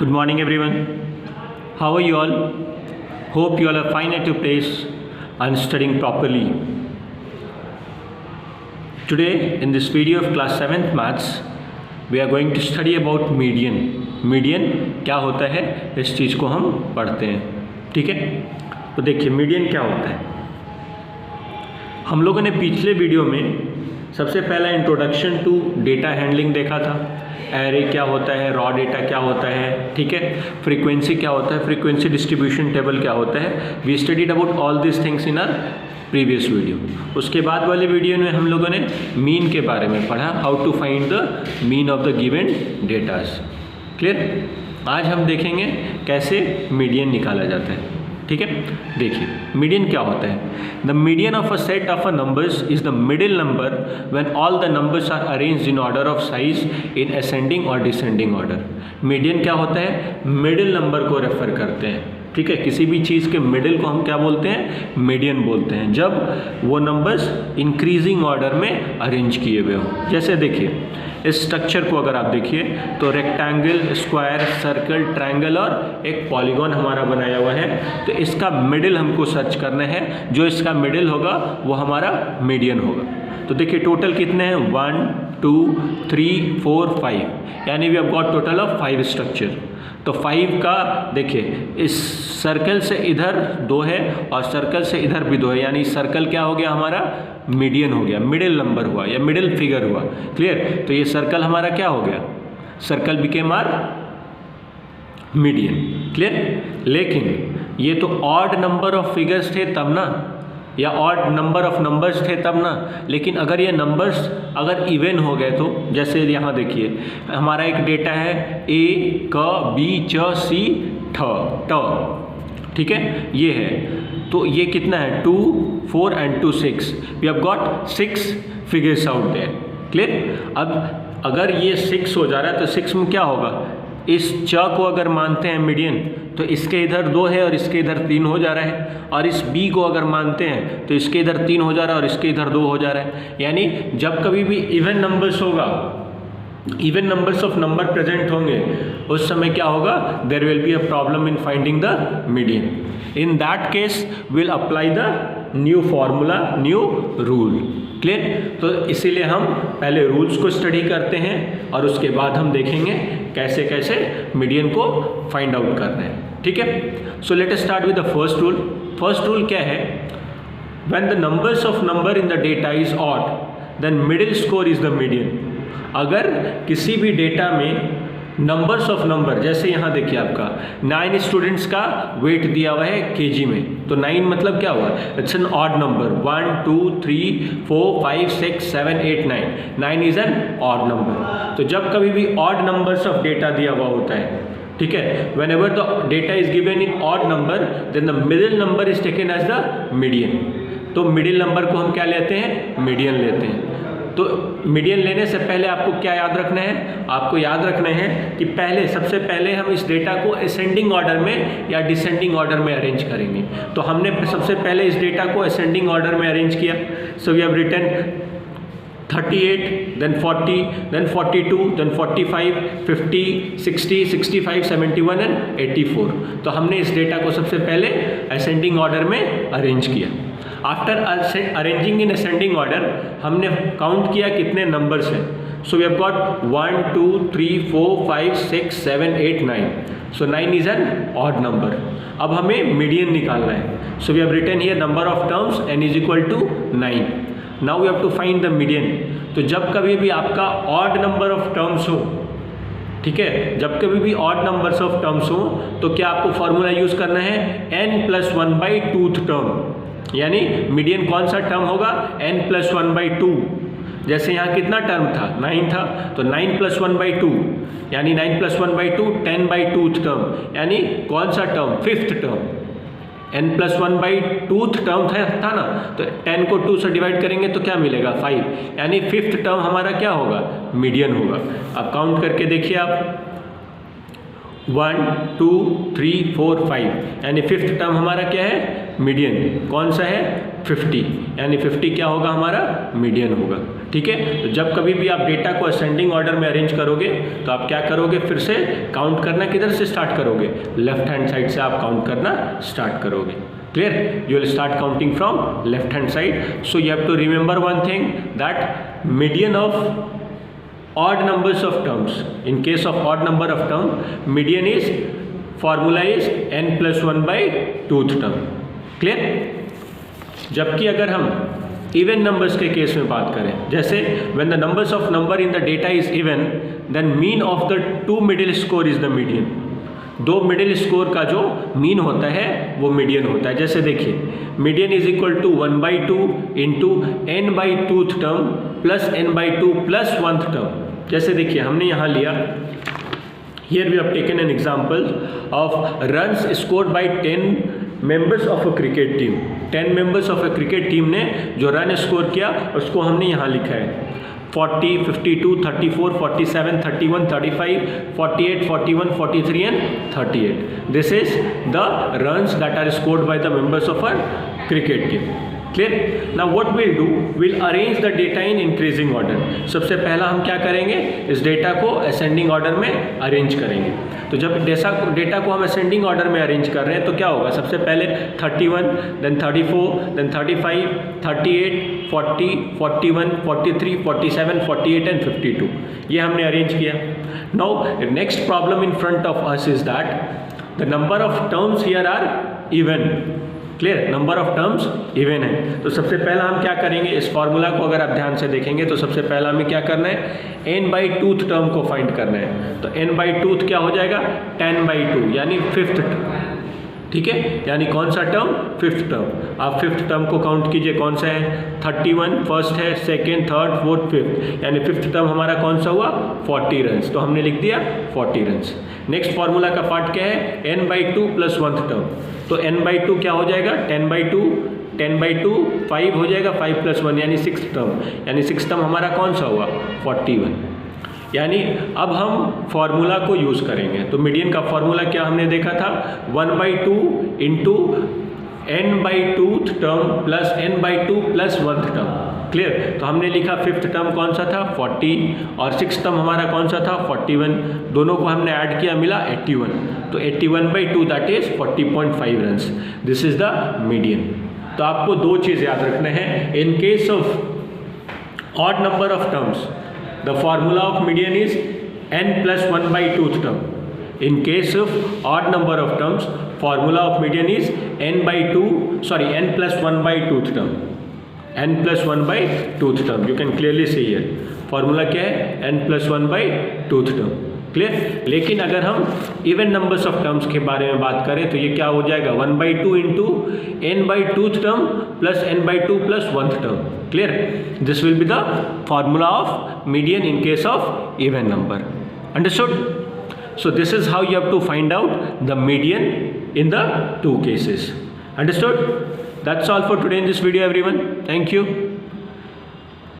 Good morning, everyone. How are you all? Hope you all are fine at your place and studying properly. Today, in this video of class 7th maths, we are going to study about median. Median क्या होता है, इस चीज़ को हम पढ़ते हैं. ठीक है, तो देखिए मीडियन क्या होता है. हम लोगों ने पिछले वीडियो में सबसे पहला इंट्रोडक्शन टू डेटा हैंडलिंग देखा था. एरे क्या होता है, रॉ डेटा क्या होता है, ठीक है, फ्रीक्वेंसी क्या होता है, फ्रीक्वेंसी डिस्ट्रीब्यूशन टेबल क्या होता है. We studied about all this things in our previous video. उसके बाद वाले वीडियो में हम लोगों ने मीन के बारे में पढ़ा, how to find the mean of the given datas. Clear. आज हम देखेंगे कैसे मीडियन निकाला जाता है. ठीक है, देखिए मीडियन क्या होता है. The median of a set of a numbers is the middle number when all the numbers are arranged in order of size in ascending और डिसेंडिंग ऑर्डर. मीडियन क्या होता है, मिडिल नंबर को रेफर करते हैं. ठीक है, किसी भी चीज़ के मिडिल को हम क्या बोलते हैं, मीडियन बोलते हैं, जब वो नंबर्स इंक्रीजिंग ऑर्डर में अरेंज किए हुए हों. जैसे देखिए इस स्ट्रक्चर को अगर आप देखिए तो रेक्टेंगल, स्क्वायर, सर्कल, ट्रायंगल और एक पॉलीगॉन हमारा बनाया हुआ है. तो इसका मिडिल हमको सर्च करना है. जो इसका मिडिल होगा वो हमारा मीडियन होगा. तो देखिए टोटल कितने हैं, 1 2 3 4 5, यानी we have got total of 5 structure. तो 5 का देखिए इस सर्कल से इधर 2 है और सर्कल से इधर भी 2 है, यानी सर्कल क्या हो गया हमारा, मीडियन हो गया, मिडिल नंबर हुआ या मिडिल फिगर हुआ. क्लियर. तो ये सर्कल हमारा क्या हो गया, circle became our median. Clear. लेकिन ये तो ऑड नंबर ऑफ फिगर्स थे तब ना, या ऑड नंबर ऑफ नंबर्स थे तब ना. लेकिन अगर ये नंबर्स अगर इवन हो गए तो जैसे यहाँ देखिए हमारा एक डेटा है ए क बी च सी ठ. ठीक है, ये है. तो ये कितना है, 2 4 and 2 6. We have got 6 figures out there. Clear. अब अगर ये 6 हो जा रहा है तो 6 में क्या होगा, इस च को अगर मानते हैं मीडियन तो इसके इधर 2 है और इसके इधर 3 हो जा रहा है. और इस बी को अगर मानते हैं तो इसके इधर 3 हो जा रहा है और इसके इधर 2 हो जा रहा है. यानी जब कभी भी इवन नंबर्स होगा, even numbers of number present होंगे, उस समय क्या होगा, there will be a problem in finding the median. In that case will apply the new formula, new rule. Clear. तो इसीलिए हम पहले रूल्स को स्टडी करते हैं और उसके बाद हम देखेंगे कैसे कैसे मीडियन को फाइंड आउट करना है. ठीक है. So let us start with the first rule. First rule क्या है, when the numbers of number in the data is odd then middle score is the median. अगर किसी भी डेटा में नंबर्स ऑफ नंबर, जैसे यहाँ देखिए आपका 9 स्टूडेंट्स का वेट दिया हुआ है केजी में, तो 9 मतलब क्या हुआ, it's an odd number. 1 2 3 4 5 6 7 8 9. 9 is an odd number. तो जब कभी भी ऑड नंबर्स ऑफ डेटा दिया हुआ होता है, ठीक है, whenever the data is given in odd number then the middle number is taken as the median. तो मिडिल नंबर को हम क्या लेते हैं, मीडियन लेते हैं. तो मीडियन लेने से पहले आपको क्या याद रखना है, आपको याद रखना है कि पहले सबसे पहले हम इस डेटा को असेंडिंग ऑर्डर में या डिसेंडिंग ऑर्डर में अरेंज करेंगे. तो हमने सबसे पहले इस डेटा को असेंडिंग ऑर्डर में अरेंज किया. So we have written 38, then 40, then 42, then 45, 50, 60, 65, 71 and 84. तो हमने इस डेटा को सबसे पहले असेंडिंग ऑर्डर में अरेंज किया. After arranging in ascending order हमने काउंट किया कितने नंबर्स हैं. So we have got 1 2 3 4 5 6 7 8 9. So 9 is an odd number. अब हमें मीडियन निकालना है. So we have written here number of terms n is equal to 9. Now we have to find the median. तो जब कभी भी आपका ऑड नंबर ऑफ टर्म्स हो, ठीक है, जब कभी भी ऑड नंबर्स ऑफ टर्म्स हो तो क्या आपको फॉर्मूला यूज करना है, n+1/2th टर्म. यानी मीडियन कौन सा टर्म होगा, n+1/2. जैसे यहाँ कितना टर्म था, 9 था, तो 9+1/2 यानी 9+1/2 10/2th टर्म. यानी कौन सा term, 5th term. n+1/2th term था ना, तो 10 को 2 से डिवाइड करेंगे तो क्या मिलेगा, 5. यानी 5th टर्म हमारा क्या होगा, मीडियन होगा. अब काउंट करके देखिए आप, 1 2 3 4 5, यानी 5th टर्म हमारा क्या है, मीडियन कौन सा है 50, यानी 50 क्या होगा हमारा मीडियन होगा। ठीक है, तो जब कभी भी आप डेटा को असेंडिंग ऑर्डर में अरेंज करोगे तो आप क्या करोगे, फिर से काउंट करना किधर से स्टार्ट करोगे, लेफ्ट हैंड साइड से आप काउंट करना स्टार्ट करोगे। Clear, you will start counting from left hand side. So you have to remember one thing, that median of odd numbers of terms, in case of odd number of term, median is formula is n plus 1 by 2th term. Clear? जबकि अगर हम even numbers के case में बात करें, जैसे when the numbers of number in the data is even, then mean of the two middle score is the median. दो middle score का जो मीन होता है वो मीडियन होता है। जैसे देखिए, median is equal to 1/2 into n/2th term plus n/2 plus 1th term. जैसे देखिए हमने यहाँ लिया, here we have taken an example of runs scored by 10 members of a cricket team. 10 members of a cricket team ने जो run score किया उसको हमने यहाँ लिखा है 40, 52, 34, 47, 31, 35, 48, 41, 43 and 38. This is the runs that are scored by the members of our cricket team. Clear? Now what we'll do, we'll arrange the data in increasing order. सबसे पहला हम क्या करेंगे, इस डेटा को असेंडिंग ऑर्डर में अरेंज करेंगे। तो जब डेटा को हम असेंडिंग ऑर्डर में अरेंज कर रहे हैं तो क्या होगा, सबसे पहले 31, then 34, then 35, 38, 40, 41, 43, 47, 48 and 52, ये हमने अरेंज किया। Now next problem in front of us is that the number of terms here are even. Clear, number of terms even है। तो सबसे पहला हम क्या करेंगे, इस फॉर्मूला को अगर आप ध्यान से देखेंगे तो सबसे पहला हमें क्या करना है, n/2th टर्म को फाइंड करना है। तो n/2th क्या हो जाएगा, 10/2 यानी 5th टर्म। ठीक है, यानी कौन सा टर्म, 5th टर्म। आप 5th टर्म को काउंट कीजिए, कौन सा है 31, फर्स्ट है, सेकेंड, थर्ड, फोर्थ, 5th, यानी 5th टर्म हमारा कौन सा हुआ 40 रन्स। तो हमने लिख दिया 40 रन्स। नेक्स्ट फार्मूला का पार्ट क्या है, n/2 प्लस 1th टर्म। तो n/2 क्या हो जाएगा, 10/2, 10/2 5 हो जाएगा, 5 प्लस 1 यानी 6th टर्म, यानी 6th टर्म हमारा कौन सा हुआ 41। यानी अब हम फॉर्मूला को यूज़ करेंगे। तो मीडियन का फॉर्मूला क्या हमने देखा था, 1/2 into n/2th term plus n/2 plus 1th term. Clear, तो हमने लिखा 5th टर्म कौन सा था 40 और 6th टर्म हमारा कौन सा था 41, दोनों को हमने ऐड किया मिला 81। तो 81/2 that is 40.5 runs. This is the median. तो आपको दो चीज़ याद रखना है, इन case of odd number of terms the formula of median is n plus 1/2th term. In case of odd number of terms, formula of median is n plus 1/2th term. n plus 1/2th term. You can clearly see here. Formula क्या है, n plus 1/2th term. Clear. लेकिन अगर हम even numbers of terms के बारे में बात करें तो ये क्या हो जाएगा 1/2 into n/2th term plus n/2 plus 1th term. Clear, this will be the formula of median in case of even number. Understood? So this is how you have to find out the median in the 2 cases. Understood? That's all for today in this video everyone. Thank you.